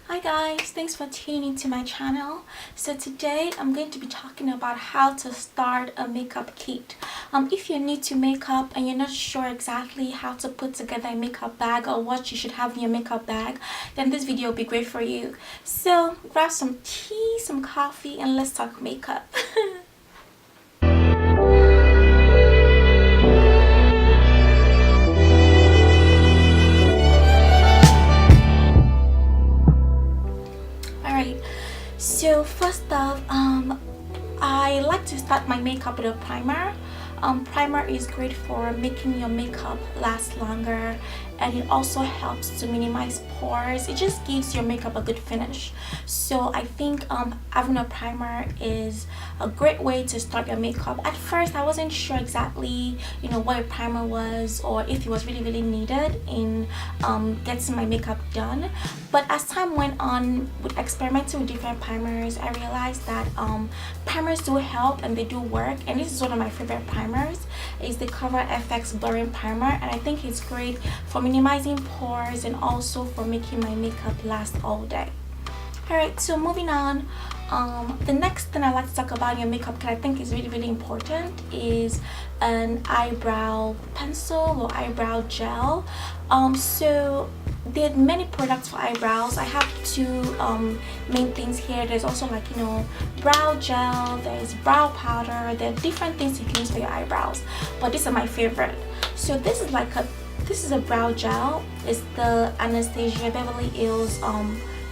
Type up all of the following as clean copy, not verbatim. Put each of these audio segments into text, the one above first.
Hi guys, thanks for tuning to my channel. So today I'm going to be talking about how to start a makeup kit. If you're new to makeup and you're not sure exactly how to put together a makeup bag or what you should have in your makeup bag, then this video will be great for you. So grab some tea, some coffee, and let's talk makeup. Alright, so first off, I like to start my makeup with a primer. Primer is great for making your makeup last longer, and it also helps to minimize pores. It just gives your makeup a good finish. So I think having a primer is a great way to start your makeup. At first I wasn't sure exactly what a primer was or if it was really needed in getting my makeup done, but as time went on with experimenting with different primers, I realized that primers do help and they do work. And this is one of my favorite primers. Is the Cover FX blurring primer, and I think it's great for minimizing pores and also for making my makeup last all day. Alright, so moving on, the next thing I like to talk about in your makeup kit, I think is really important, is an eyebrow pencil or eyebrow gel. So there are many products for eyebrows. I have two main things here. There's also brow gel, there's brow powder. There are different things you can use for your eyebrows, but these are my favorite. So this is a brow gel. It's the Anastasia Beverly Hills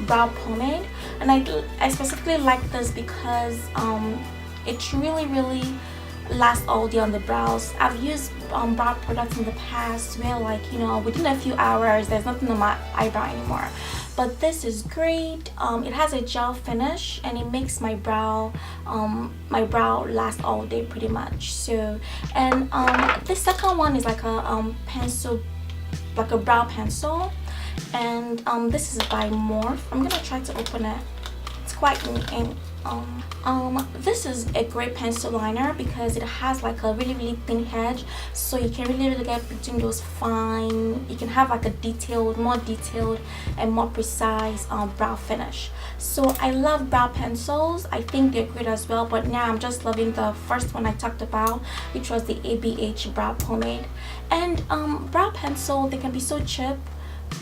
brow pomade, and I specifically like this because it really lasts all day on the brows. I've used brow products in the past where within a few hours there's nothing on my eyebrow anymore, but this is great. It has a gel finish and it makes my brow last all day pretty much. So, and the second one is like a pencil, like a brow pencil, and this is by Morphe. I'm gonna try to open it. It's quite neat. And this is a great pencil liner because it has like a really thin edge, so you can really get between those fine. You can have like a more detailed and more precise brow finish. So I love brow pencils. I think they're great as well, but now I'm just loving the first one I talked about, which was the ABH brow pomade. And brow pencil, they can be so cheap.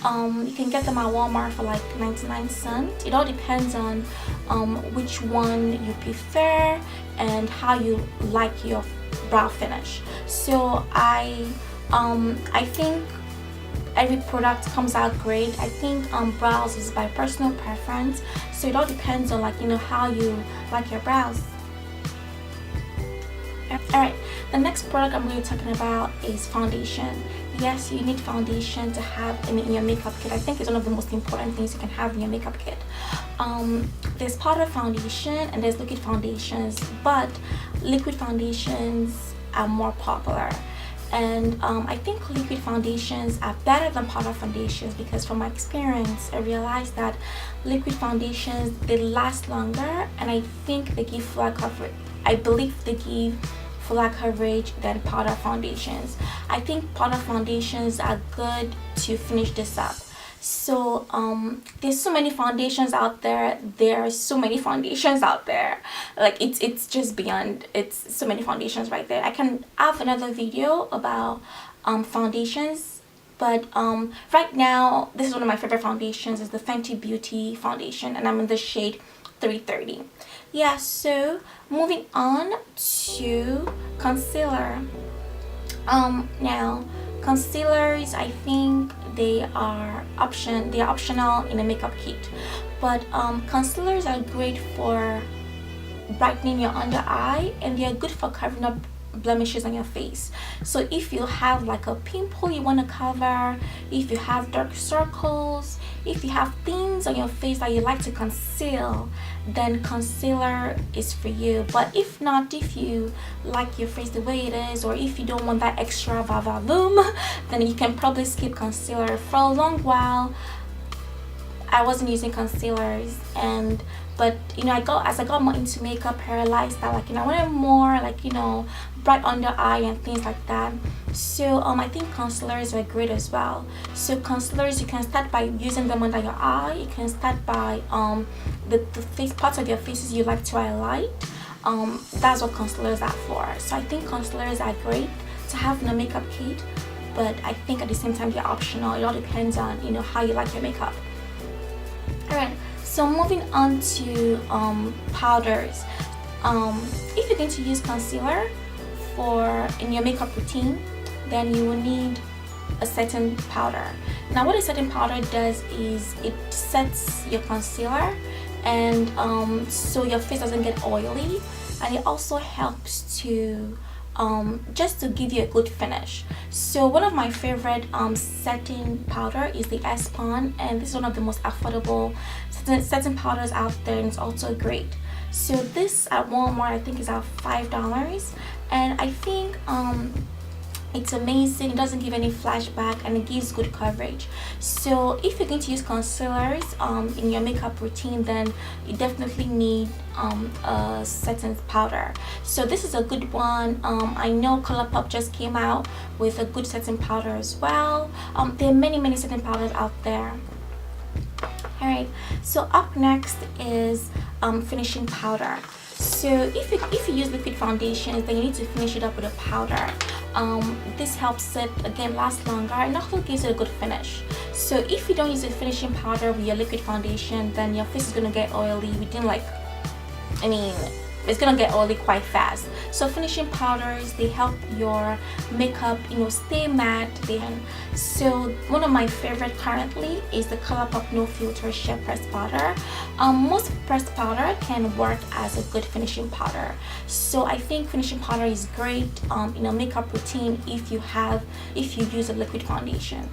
You can get them at Walmart for like 99 cents. It all depends on which one you prefer and how you like your brow finish. So I think every product comes out great. I think brows is by personal preference, so it all depends on how you like your brows. Alright, the next product I'm going to be talking about is foundation. Yes, you need foundation to have in your makeup kit. I think it's one of the most important things you can have in your makeup kit. There's powder foundation and there's liquid foundations, but liquid foundations are more popular. And I think liquid foundations are better than powder foundations because from my experience I realized that liquid foundations, they last longer, and I think they give fuller coverage. I believe they give fuller coverage than powder foundations. I think powder foundations are good to finish this up. So there's so many foundations out there. Like it's just beyond. It's so many foundations right there. I can have another video about foundations, but right now this is one of my favorite foundations. Is the Fenty Beauty foundation, and I'm in the shade 330. Yeah, so moving on to concealer. Now concealers, I think they are optional in a makeup kit, but concealers are great for brightening your under eye, and they are good for covering up blemishes on your face. So if you have like a pimple you want to cover, if you have dark circles, if you have things on your face that you like to conceal, then concealer is for you. But if not, if you like your face the way it is, or if you don't want that extra va-va-voom, then you can probably skip concealer for a long while. I wasn't using concealers, and but you know, as I got more into makeup, I realized that like, you know, I wanted more like, you know, bright under eye and things like that. So I think concealers are great as well. So concealers, you can start by using them under your eye. You can start by the face parts of your faces you like to highlight. That's what concealers are for. So I think concealers are great to have in a makeup kit, but I think at the same time they're optional. It all depends on, you know, how you like your makeup. Alright, so moving on to powders. If you're going to use concealer in your makeup routine, then you will need a setting powder. Now what a setting powder does is it sets your concealer, and so your face doesn't get oily, and it also helps to just to give you a good finish. So one of my favorite setting powder is the Espon, and this is one of the most affordable setting powders out there, and it's also great. So this at Walmart I think is at $5, and I think it's amazing. It doesn't give any flashback, and it gives good coverage. So if you're going to use concealers in your makeup routine, then you definitely need a setting powder. So this is a good one. I know Colourpop just came out with a good setting powder as well. There are many setting powders out there. Alright, so up next is finishing powder. So if you use liquid foundations, then you need to finish it up with a powder. This helps it again last longer, and also gives it a good finish. So if you don't use a finishing powder with your liquid foundation, then your face is gonna get oily within like, it's gonna get oily quite fast. So finishing powders, they help your makeup, you know, stay matte. So one of my favorite currently is the Colourpop No Filter Sheer Pressed Powder. Most pressed powder can work as a good finishing powder. So I think finishing powder is great in a makeup routine if you use a liquid foundation.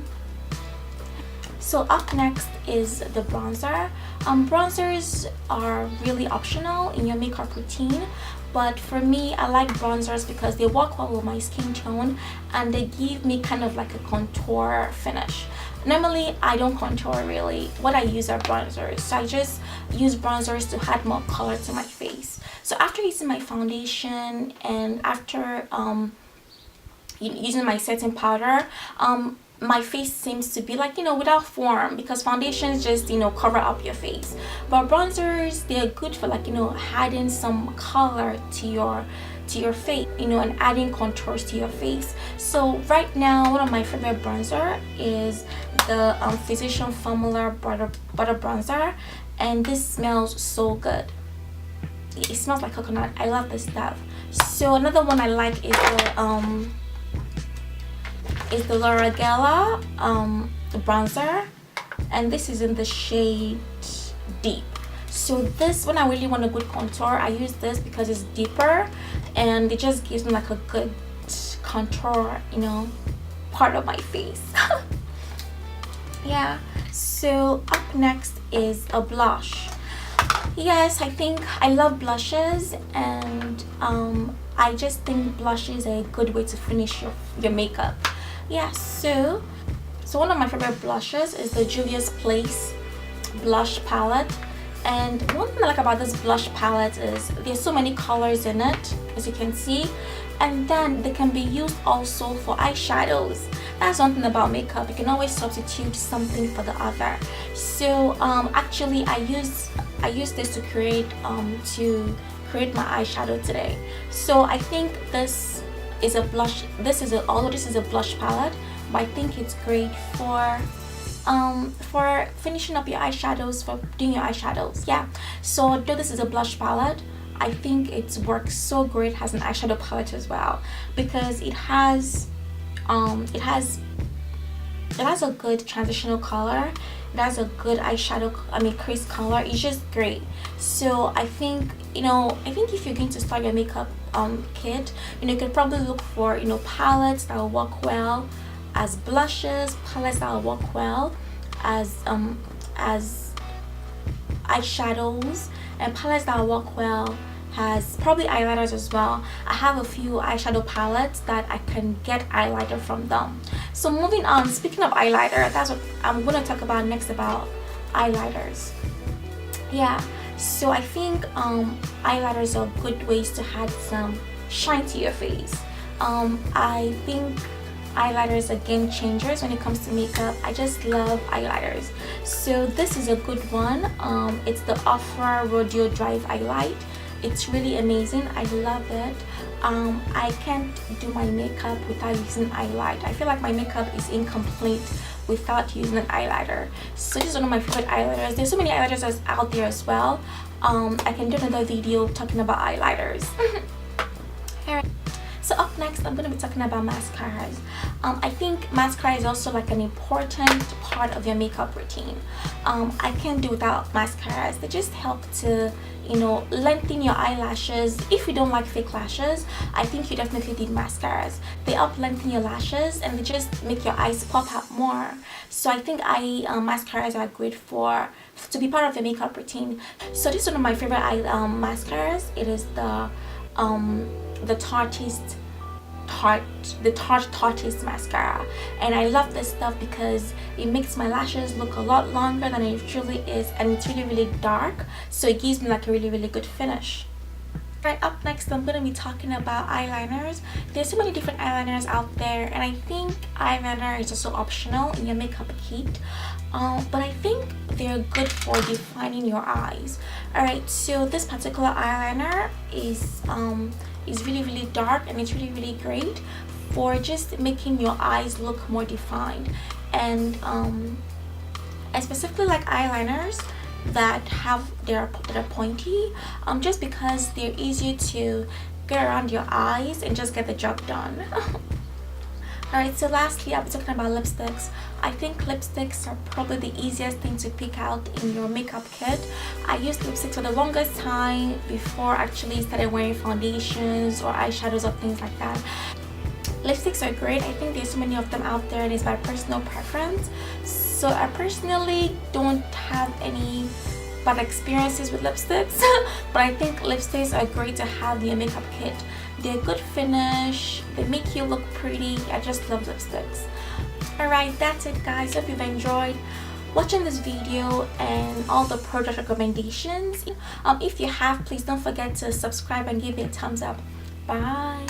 So up next is the bronzer. Bronzers are really optional in your makeup routine, but for me, I like bronzers because they work well with my skin tone, and they give me kind of like a contour finish. Normally I don't contour really. What I use are bronzers, so I just use bronzers to add more color to my face. So after using my foundation and after using my setting powder, my face seems to be like, you know, without form, because foundations just, you know, cover up your face, but bronzers, they're good for like, you know, adding some color to your face, you know, and adding contours to your face. So right now one of my favorite bronzer is the Physician Formula butter bronzer, and this smells so good. It smells like coconut. I love this stuff. So another one I like is the Laura Geller bronzer, and this is in the shade Deep. So this, when I really want a good contour, I use this because it's deeper and it just gives me like a good contour, you know, part of my face. Yeah, so up next is a blush. Yes, I think I love blushes, and I just think blush is a good way to finish your makeup. Yeah, so one of my favorite blushes is the Juvia's Place blush palette, and one thing I like about this blush palette is there's so many colors in it, as you can see, and then they can be used also for eyeshadows. That's one thing about makeup, you can always substitute something for the other. So actually I use this to create my eyeshadow today. So I think this is a blush, although this is a blush palette, but I think it's great for finishing up your eyeshadows, for doing your eyeshadows. Yeah, so although this is a blush palette, I think it works so great as an eyeshadow palette as well, because it has a good transitional color. It has a good eyeshadow, crease color. It's just great. So I think, if you're going to start your makeup kit, you can probably look for, palettes that will work well as blushes, palettes that will work well as eyeshadows, and palettes that will work well has probably eyeliners as well. I have a few eyeshadow palettes that I can get eyeliner from them. So moving on, speaking of eyeliner, that's what I'm going to talk about next, about eyeliners. Yeah, so I think eyeliners are good ways to add some shine to your face. I think eyeliners are game changers when it comes to makeup. I just love eyeliners. So this is a good one. It's the Ofra Rodeo Drive Eyelight. It's really amazing. I love it. I can't do my makeup without using highlight. I feel like my makeup is incomplete without using an eyeliner. So this is one of my favorite eyeliners. There's so many eyeliners out there as well. I can do another video talking about eyeliners. Alright. So up next, I'm going to be talking about mascaras. I think mascara is also like an important part of your makeup routine. I can't do without mascaras. They just help to, you know, lengthen your eyelashes. If you don't like fake lashes, I think you definitely need mascaras. They help lengthen your lashes and they just make your eyes pop out more. So I think mascaras are great to be part of your makeup routine. So this is one of my favorite mascaras. It is the Tarte mascara, and I love this stuff because it makes my lashes look a lot longer than it truly is, and it's really dark, so it gives me like a really good finish. Right, up next I'm going to be talking about eyeliners. There's so many different eyeliners out there, and I think eyeliner is also optional in your makeup kit, but I think they're good for defining your eyes. Alright, so this particular eyeliner is really dark, and it's really great for just making your eyes look more defined. And I specifically like eyeliners that are pointy, just because they're easier to get around your eyes and just get the job done. Alright, so lastly I'll be talking about lipsticks. I think lipsticks are probably the easiest thing to pick out in your makeup kit. I used lipsticks for the longest time before I actually started wearing foundations or eyeshadows or things like that. Lipsticks are great. I think there's so many of them out there, and it's my personal preference. So I personally don't have any bad experiences with lipsticks, but I think lipsticks are great to have in your makeup kit. They're good finish, they make you look pretty. I just love lipsticks. Alright, that's it guys. Hope you've enjoyed watching this video and all the product recommendations. If you have, please don't forget to subscribe and give me a thumbs up. Bye.